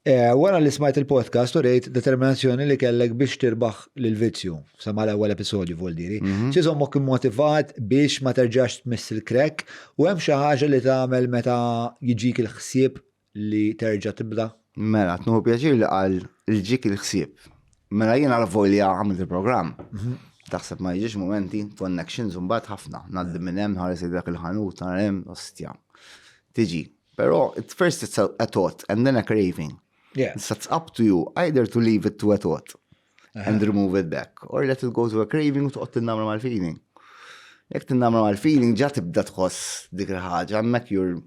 Wara li smajt il-podcast u rejt determinazzjoni li kellek biex tirbaħ l-vizzju, sama l-ewwel episodju vuol diri. X'iżommok immotivat biex ma terġax tmiss il-krek u hemm xi ħaġa li tagħmel meta jiġik il-ħsieb li terġa' tibda? Mela, tnuħu pjaċir li qal il-ġik il-ħsieb. Mela jiena l-volja għamilt il-programm. Taħseb ma jiġix momenti, connections mbagħad ħafna. Ngħaddi minn hemm ħares dak il-ħanut, nara hemm ostja. Tiġi. Però first it's a thought and then a craving. Yeah. So it's up to you either to leave it to a thought and remove it back or let it go to a craving u toqgħod tinnamra mal-feeling. Jekk tinnamra mal-feeling ġa tibda tħoss dik il-ħaġa hemmhekk you're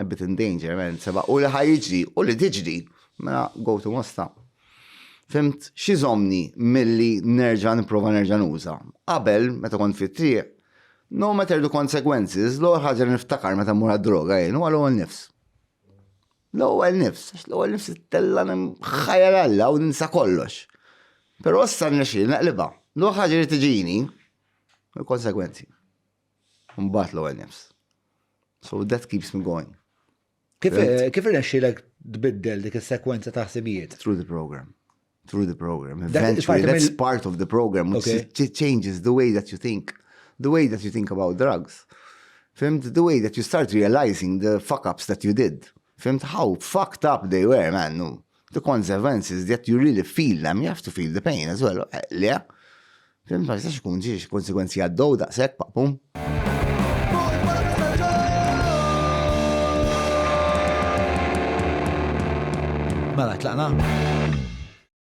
a bit in danger, man. Seba' u li ħajġri u li tiġri, mela go to mosta. Fimt, x'żomni milli nerġa' nipprova nerġa' nuża. Qabel, meta kont fit-triq, no matter the consequences, l-ewwel ħaġa li niftakar meta mmur għad-droga jien huwa l-ewwel nifs. L-ewwel nifs, għax l-ewwel nifs tella ħajja Alla u ninsa kollox. Però issa nixi naqlibha. L-ewwel ħaġa li tiġini il-konsekwenzi. Mbagħad l-ewwel nifs. So that keeps me going. Kif irnexxielek tbiddel dik is-sekwenza ta' ħsibijiet? Through the program. Eventually, that's part of the program, which changes the way that you think. The way that you think about drugs. Fimt, the way that you start realizing the fuck-ups that you did. Fimt, how fucked up they were, man. No. The consequences that you really feel them, you have to feel the pain as well. Yeah? Fimt, ma jistax ikun ġiex konsekwenzi għaddew daqshekk paqpum. Mela tlaqna.